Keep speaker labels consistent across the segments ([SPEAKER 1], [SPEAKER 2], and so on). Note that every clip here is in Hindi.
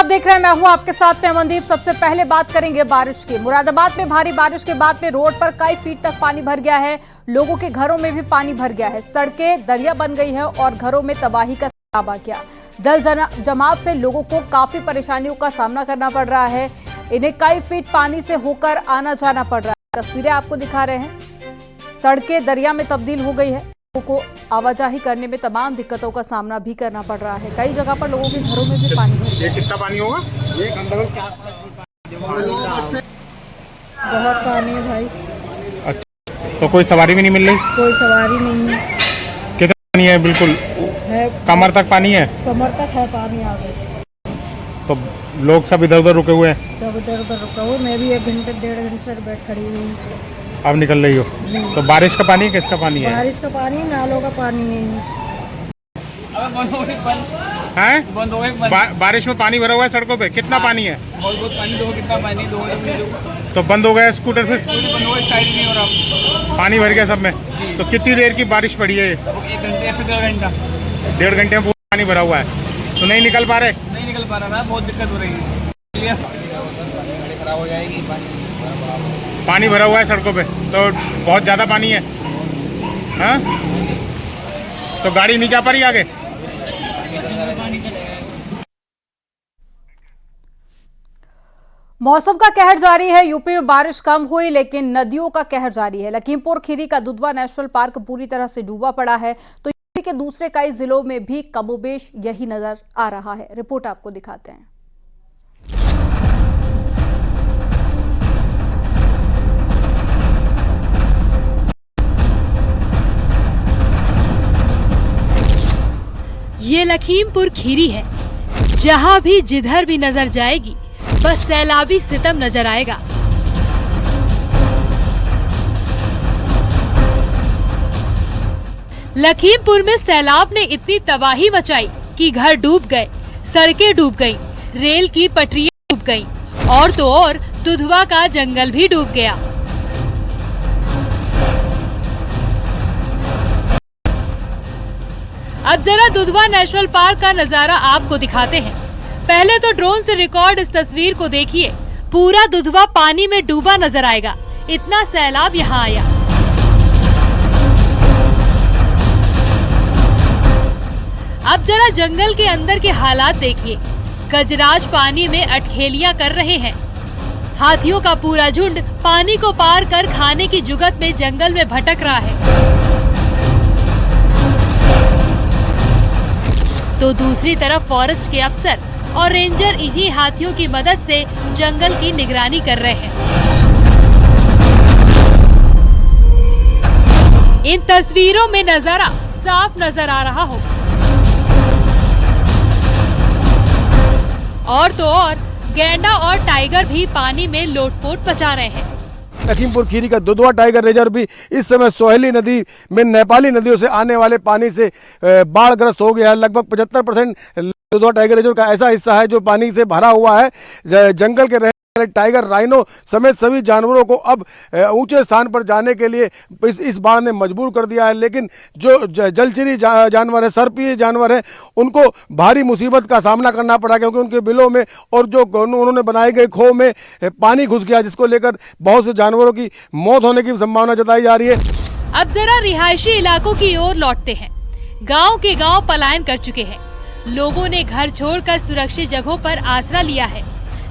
[SPEAKER 1] देख रहे हैं, मैं हूं आपके साथ में अमनदीप। सबसे पहले बात करेंगे बारिश की। मुरादाबाद में भारी बारिश के बाद में रोड पर कई फीट तक पानी भर गया है। लोगों के घरों में भी पानी भर गया है। सड़कें दरिया बन गई है और घरों में तबाही का सैलाब आ गया। जल जमाव से लोगों को काफी परेशानियों का सामना करना पड़ रहा है। इन्हें कई फीट पानी से होकर आना जाना पड़ रहा है। तस्वीरें आपको दिखा रहे हैं। सड़कें दरिया में तब्दील हो गई है। लोगों को आवाजाही करने में तमाम दिक्कतों का सामना भी करना पड़ रहा है। कई जगह पर लोगों के घरों में भी पानी भर गया।
[SPEAKER 2] ये कितना पानी होगा?
[SPEAKER 3] बहुत पानी है भाई।
[SPEAKER 2] अच्छा, तो कोई सवारी भी नहीं मिल रही?
[SPEAKER 3] कोई सवारी नहीं है।
[SPEAKER 2] कितना पानी है? बिल्कुल
[SPEAKER 3] है,
[SPEAKER 2] कमर तक पानी है।
[SPEAKER 3] कमर तक है पानी आ गया।
[SPEAKER 2] तो लोग सब इधर उधर रुके हुए हैं?
[SPEAKER 3] सब इधर उधर रुका हुआ। मैं भी 1 घंटे 1.5 घंटे से बैठ खड़ी हुई।
[SPEAKER 2] अब निकल रही हो? तो बारिश का पानी किसका पानी है?
[SPEAKER 3] बारिश का पानी, नालों का पानी है।
[SPEAKER 2] हैं?
[SPEAKER 4] बंद हो गए।
[SPEAKER 2] बारिश में पानी भरा हुआ है सड़कों पे। कितना पानी है?
[SPEAKER 4] बहुत पानी। दो कितना पानी? दो
[SPEAKER 2] तो बंद हो गया स्कूटर फिर?
[SPEAKER 4] बंद हो गए, स्टाइल नहीं हो रहा।
[SPEAKER 2] पानी भर गया सब में। तो कितनी देर की बारिश पड़ी है?
[SPEAKER 4] 1 घंटे से 1.5 घंटा।
[SPEAKER 2] 1.5 घंटे में पूरा पानी भरा हुआ है। तो नहीं निकल पा रहे?
[SPEAKER 4] नहीं निकल पा रहा, बहुत दिक्कत हो रही है। खराब हो जाएगी।
[SPEAKER 2] पानी भरा हुआ है सड़कों पे, तो बहुत ज्यादा पानी है। हाँ? तो गाड़ी नहीं जा पा रही आगे?
[SPEAKER 1] मौसम का कहर जारी है। यूपी में बारिश कम हुई लेकिन नदियों का कहर जारी है। लखीमपुर खीरी का दुधवा नेशनल पार्क पूरी तरह से डूबा पड़ा है। तो यूपी के दूसरे कई जिलों में भी कमोबेश यही नजर आ रहा है। रिपोर्ट आपको दिखाते हैं।
[SPEAKER 5] ये लखीमपुर खीरी है, जहां भी जिधर भी नजर जाएगी बस सैलाबी सितम नजर आएगा। लखीमपुर में सैलाब ने इतनी तबाही मचाई कि घर डूब गए, सड़कें डूब गईं, रेल की पटरियां डूब गईं और तो और दुधवा का जंगल भी डूब गया। अब जरा दुधवा नेशनल पार्क का नजारा आपको दिखाते हैं। पहले तो ड्रोन से रिकॉर्ड इस तस्वीर को देखिए। पूरा दुधवा पानी में डूबा नजर आएगा, इतना सैलाब यहाँ आया। अब जरा जंगल के अंदर के हालात देखिए। गजराज पानी में अटखेलियां कर रहे हैं। हाथियों का पूरा झुंड पानी को पार कर खाने की जुगत में जंगल में भटक रहा है। तो दूसरी तरफ फॉरेस्ट के अफसर और रेंजर इन्हीं हाथियों की मदद से जंगल की निगरानी कर रहे हैं। इन तस्वीरों में नजारा साफ नजर आ रहा हो। और तो और गैंडा और टाइगर भी पानी में लोटपोट मचा रहे हैं।
[SPEAKER 6] लखीमपुर खीरी का दुधवा टाइगर रिजर्व भी इस समय सोहेली नदी में नेपाली नदियों से आने वाले पानी से बाढ़ग्रस्त हो गया है। लगभग 75% दुधवा टाइगर रिजर्व का ऐसा हिस्सा है जो पानी से भरा हुआ है। जंगल के रहने वाले टाइगर, राइनो समेत सभी जानवरों को अब ऊंचे स्थान पर जाने के लिए इस बाढ़ ने मजबूर कर दिया है। लेकिन जो जलचरी जानवर है, सर्पीय जानवर है, उनको भारी मुसीबत का सामना करना पड़ा क्योंकि उनके बिलों में और जो उन्होंने बनाए गए खो में पानी घुस गया, जिसको लेकर बहुत से जानवरों की मौत होने की संभावना जताई जा रही है।
[SPEAKER 5] अब जरा रिहायशी इलाकों की ओर लौटते हैं। गाँव के गाँव पलायन कर चुके हैं। लोगों ने घर छोड़कर सुरक्षित जगहों पर आसरा लिया है।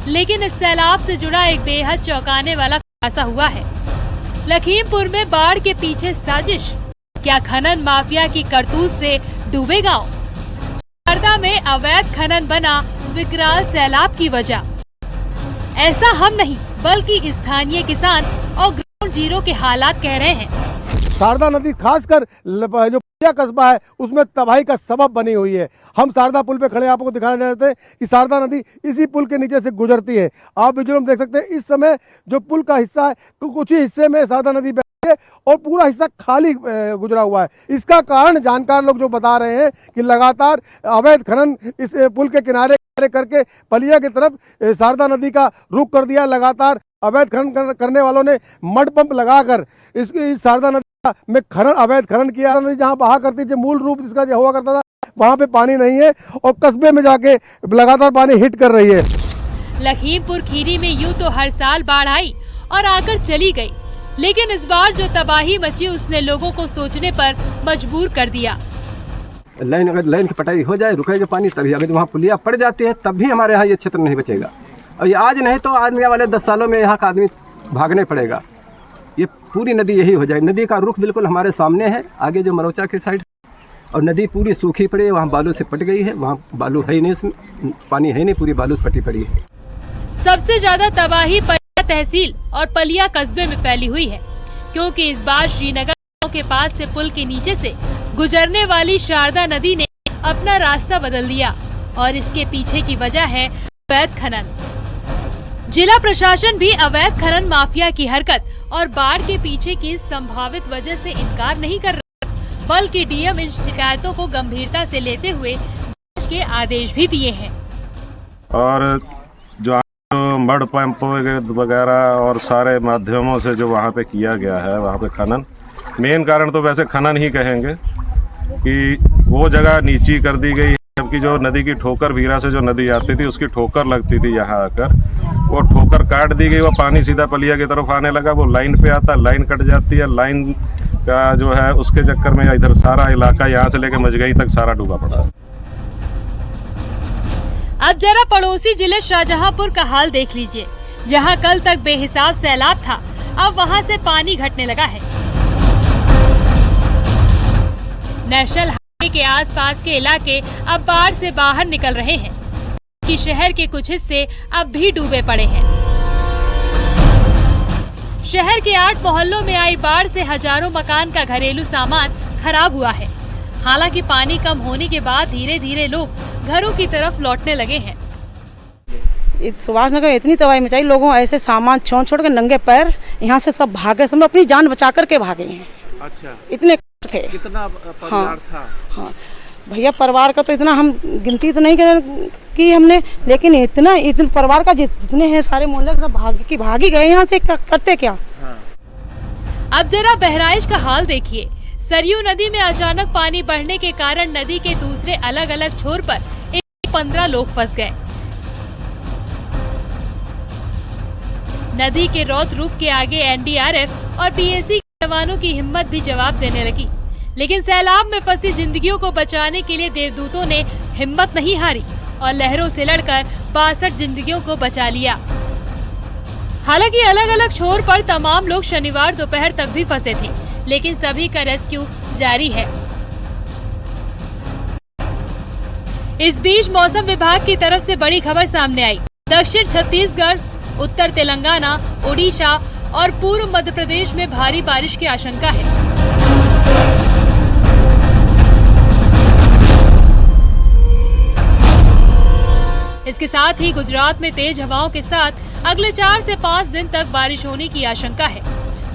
[SPEAKER 5] लेकिन इस सैलाब से जुड़ा एक बेहद चौंकाने वाला खुलासा हुआ है। लखीमपुर में बाढ़ के पीछे साजिश। क्या खनन माफिया की करतूत से डूबे गांव? शारदा में अवैध खनन बना विकराल सैलाब की वजह। ऐसा हम नहीं बल्कि स्थानीय किसान और ग्राउंड जीरो के हालात कह रहे हैं।
[SPEAKER 6] शारदा नदी खासकर जो कस्बा है उसमें तबाही का सबब बनी हुई है। हम शारदा पुल पे खड़े आपको दिखाने देते हैं कि शारदा नदी इसी पुल के नीचे से गुजरती है। आप विजुअल में देख सकते हैं इस समय जो पुल का हिस्सा है कुछ ही हिस्से में शारदा नदी बहती है और पूरा हिस्सा खाली गुजरा हुआ है। इसका कारण जानकार लोग जो बता रहे हैं कि लगातार अवैध खनन इस पुल के किनारे करके पलिया की तरफ शारदा नदी का रुख कर दिया। लगातार अवैध खनन करने वालों ने मड पंप लगाकर इस शारदा नदी में अवैध खनन किया। नदी जहाँ बहा करती थी, मूल रूप जिसका जो हुआ करता था वहाँ पे पानी नहीं है और कस्बे में जाके लगातार पानी हिट कर रही है।
[SPEAKER 5] लखीमपुर खीरी में यूं तो हर साल बाढ़ आई और आकर चली गई, लेकिन इस बार जो तबाही मची उसने लोगों को सोचने पर मजबूर कर दिया।
[SPEAKER 7] अगर लाइन की पटाई हो जाए, रुकेगा पानी, तभी अगर वहाँ पुलिया पड़ जाती है तब भी हमारे यहाँ ये क्षेत्र नहीं बचेगा। और ये आज नहीं तो आने वाले 10 सालों में यहाँ का आदमी भागने पड़ेगा। ये पूरी नदी यही हो जाए। नदी का रुख बिल्कुल हमारे सामने है, आगे जो मरोचा के साइड, और नदी पूरी सूखी पड़ी है, वहाँ बालू से पट गई है, वहाँ बालू है ही नहीं, उसमें पानी है नहीं, पूरी बालू से पटी पड़ी है।
[SPEAKER 5] सबसे ज्यादा तबाही पलिया तहसील और पलिया कस्बे में फैली हुई है, क्योंकि इस बार श्रीनगर गांव के पास से पुल के नीचे से गुजरने वाली शारदा नदी ने अपना रास्ता बदल दिया और इसके पीछे की वजह है अवैध खनन। जिला प्रशासन भी अवैध खनन माफिया की हरकत और बाढ़ के पीछे की संभावित वजह से इनकार नहीं कर रहा, बल्कि डीएम इन शिकायतों को गंभीरता से लेते हुए जांच के आदेश भी दिए हैं।
[SPEAKER 8] और जो मड पंप वगैरह और सारे माध्यमों से जो वहाँ पे किया गया है, वहाँ पे खनन, मेन कारण तो वैसे खनन ही कहेंगे कि वो जगह नीची कर दी गई है, जबकि जो नदी की ठोकर भीरा से जो नदी आती थी उसकी ठोकर लगती थी यहाँ आकर, वो ठोकर काट दी गई, वो पानी सीधा पलिया की तरफ आने लगा, वो लाइन पे आता, लाइन कट जाती है, लाइन का जो है उसके चक्कर में इधर सारा इलाका यहाँ से लेकर मजगई तक सारा डूबा पड़ा है।
[SPEAKER 5] अब जरा पड़ोसी जिले शाहजहांपुर का हाल देख लीजिए, जहां कल तक बेहिसाब सैलाब था, अब वहां से पानी घटने लगा है। नेशनल हाईवे के आसपास के इलाके अब बाढ़ से बाहर निकल रहे हैं, कि शहर के कुछ हिस्से अब भी डूबे पड़े हैं। शहर के 8 मोहल्लों में आई बाढ़ से हजारों मकान का घरेलू सामान खराब हुआ है। हालांकि पानी कम होने के बाद धीरे धीरे लोग घरों की तरफ लौटने लगे हैं।
[SPEAKER 3] सुभाष नगर इतनी तबाही मचाई, लोगों ऐसे सामान छोड़ के नंगे पैर यहाँ से सब भागे, सब अपनी जान बचा करके भागे हैं। अच्छा, इतने थे। कितना परिवार था? हाँ भैया, परिवार का तो इतना हम गिनती तो नहीं की हमने, लेकिन इतना परिवार का जितने हैं सारे मोहल्ले सब भागी गए यहाँ से, करते क्या।
[SPEAKER 5] अब जरा बहराइच का हाल देखिए। सरयू नदी में अचानक पानी बढ़ने के कारण नदी के दूसरे अलग अलग छोर पर 15 लोग फंस गए। नदी के रौद्र रूप के आगे एनडीआरएफ और पीएसी के जवानों की हिम्मत भी जवाब देने लगी, लेकिन सैलाब में फंसी जिंदगियों को बचाने के लिए देवदूतों ने हिम्मत नहीं हारी और लहरों से लड़कर 62 जिंदगियों को बचा लिया। हालांकि अलग अलग छोर पर तमाम लोग शनिवार दोपहर तक भी फंसे थे, लेकिन सभी का रेस्क्यू जारी है। इस बीच मौसम विभाग की तरफ से बड़ी खबर सामने आई। दक्षिण छत्तीसगढ़, उत्तर तेलंगाना, ओडिशा और पूर्व मध्य प्रदेश में भारी बारिश की आशंका है। इसके साथ ही गुजरात में तेज हवाओं के साथ अगले 4 से 5 दिन तक बारिश होने की आशंका है।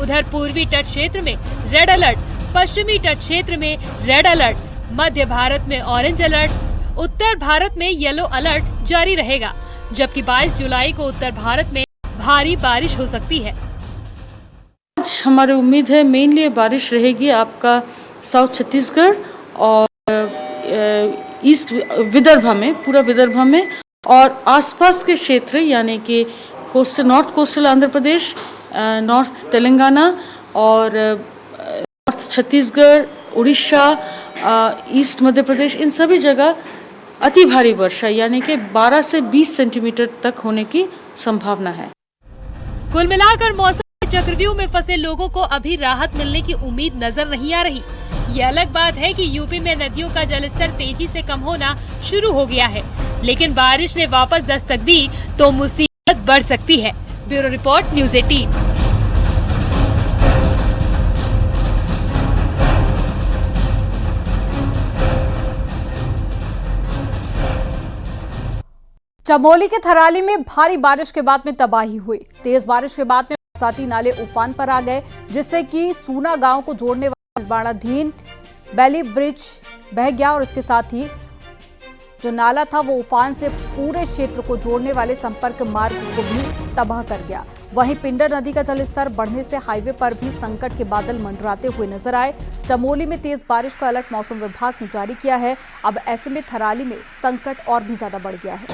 [SPEAKER 5] उधर पूर्वी तट क्षेत्र में रेड अलर्ट, पश्चिमी तट क्षेत्र में रेड अलर्ट, मध्य भारत में ऑरेंज अलर्ट, उत्तर भारत में येलो अलर्ट जारी रहेगा, जबकि 22 जुलाई को उत्तर भारत में भारी बारिश हो सकती है।
[SPEAKER 9] आज हमारी उम्मीद है मेनली बारिश रहेगी आपका साउथ छत्तीसगढ़ और ईस्ट विदर्भ में, पूरा विदर्भ में, और आसपास के क्षेत्र यानी कि north coastal Andhra Pradesh, north Telangana और नॉर्थ छत्तीसगढ़, उड़ीसा, ईस्ट मध्य प्रदेश, इन सभी जगह अति भारी वर्षा यानी कि 12 से 20 सेंटीमीटर तक होने की संभावना है।
[SPEAKER 5] कुल मिलाकर मौसम के चक्रव्यूह में फंसे लोगों को अभी राहत मिलने की उम्मीद नजर नहीं आ रही। ये अलग बात है कि यूपी में नदियों का जलस्तर तेजी से कम होना शुरू हो गया है, लेकिन बारिश ने वापस दस्तक दी तो मुसीबत बढ़ सकती है। Bureau report, news 18।
[SPEAKER 1] चमोली के थराली में भारी बारिश के बाद में तबाही हुई। तेज बारिश के बाद में बरसाती नाले उफान पर आ गए, जिससे कि सूना गांव को जोड़ने वाला निर्माणाधीन बैली ब्रिज बह गया और इसके साथ ही जो नाला था वो उफान से पूरे क्षेत्र को जोड़ने वाले संपर्क मार्ग को भी तबाह कर गया। वहीं पिंडर नदी का जलस्तर बढ़ने से हाईवे पर भी संकट के बादल मंडराते हुए नजर आए। चमोली में तेज बारिश का अलर्ट मौसम विभाग ने जारी किया है। अब ऐसे में थराली में संकट और भी ज्यादा बढ़ गया है।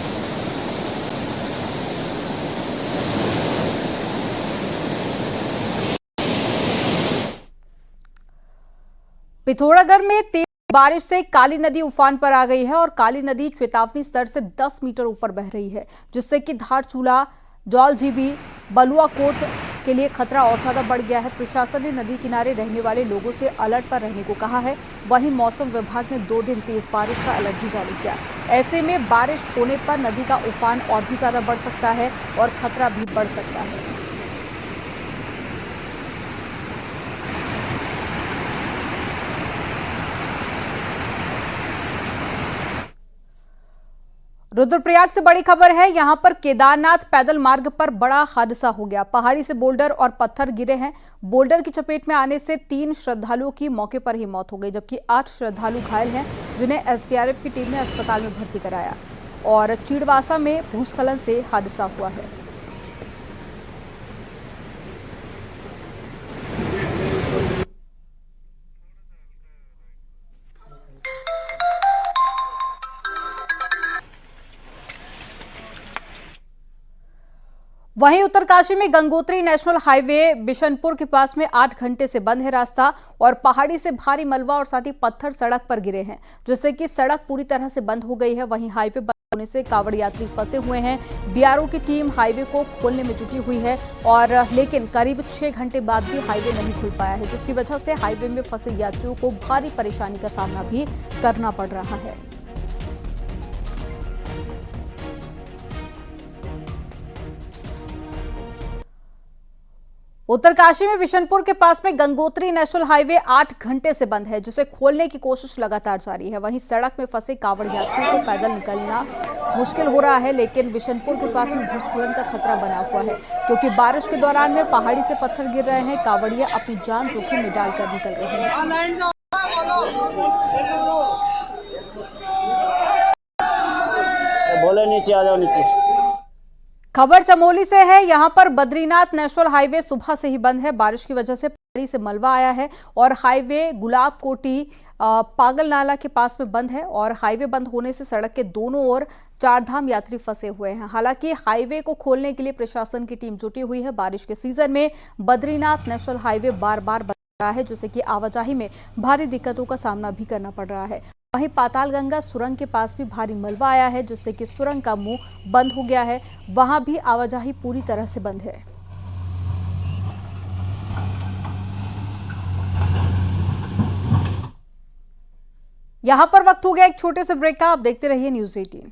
[SPEAKER 1] पिथौरागढ़ में तेज बारिश से काली नदी उफान पर आ गई है और काली नदी चेतावनी स्तर से 10 मीटर ऊपर बह रही है, जिससे कि धारचूला, जौलजीबी, बलुआकोट के लिए खतरा और ज्यादा बढ़ गया है। प्रशासन ने नदी किनारे रहने वाले लोगों से अलर्ट पर रहने को कहा है। वहीं मौसम विभाग ने 2 दिन तेज बारिश का अलर्ट भी जारी किया। ऐसे में बारिश होने पर नदी का उफान और भी ज्यादा बढ़ सकता है और खतरा भी बढ़ सकता है। रुद्रप्रयाग से बड़ी खबर है। यहां पर केदारनाथ पैदल मार्ग पर बड़ा हादसा हो गया। पहाड़ी से बोल्डर और पत्थर गिरे हैं। बोल्डर की चपेट में आने से 3 श्रद्धालुओं की मौके पर ही मौत हो गई, जबकि 8 श्रद्धालु घायल हैं, जिन्हें एसडीआरएफ की टीम ने अस्पताल में भर्ती कराया। और चीड़वासा में भूस्खलन से हादसा हुआ है। वहीं उत्तरकाशी में गंगोत्री नेशनल हाईवे बिशनपुर के पास में 8 घंटे से बंद है रास्ता और पहाड़ी से भारी मलबा और साथ ही पत्थर सड़क पर गिरे हैं, जिससे कि सड़क पूरी तरह से बंद हो गई है। वहीं हाईवे बंद होने से कांवड़ यात्री फंसे हुए हैं। बीआरओ की टीम हाईवे को खोलने में जुटी हुई है और लेकिन करीब 6 घंटे बाद भी हाईवे नहीं खुल पाया है, जिसकी वजह से हाईवे में फंसे यात्रियों को भारी परेशानी का सामना भी करना पड़ रहा है। उत्तरकाशी में बिशनपुर के पास में गंगोत्री नेशनल हाईवे 8 घंटे से बंद है, जिसे खोलने की कोशिश लगातार जारी है। वहीं सड़क में फंसे कांवड़ यात्रियों को पैदल निकलना मुश्किल हो रहा है, लेकिन बिशनपुर के पास में भूस्खलन का खतरा बना हुआ है, क्योंकि बारिश के दौरान में पहाड़ी से पत्थर गिर रहे हैं। कांवड़िया अपनी जान जोखिम में डालकर निकल रहे हैं।
[SPEAKER 10] बोले नीचे आ जाओ नीचे।
[SPEAKER 1] खबर चमोली से है। यहां पर बद्रीनाथ नेशनल हाईवे सुबह से ही बंद है। बारिश की वजह से पहाड़ी से मलबा आया है और हाईवे गुलाब कोटी पागल नाला के पास में बंद है और हाईवे बंद होने से सड़क के दोनों ओर 4 धाम यात्री फंसे हुए हैं। हालांकि हाईवे को खोलने के लिए प्रशासन की टीम जुटी हुई है। बारिश के सीजन में बद्रीनाथ नेशनल हाईवे बार बार बंद रहा है, जिससे कि आवाजाही में भारी दिक्कतों का सामना भी करना पड़ रहा है। वहीं पातालगंगा सुरंग के पास भी भारी मलबा आया है, जिससे कि सुरंग का मुंह बंद हो गया है। वहां भी आवाजाही पूरी तरह से बंद है। यहां पर वक्त हो गया एक छोटे से ब्रेक का। आप देखते रहिए न्यूज़ 18।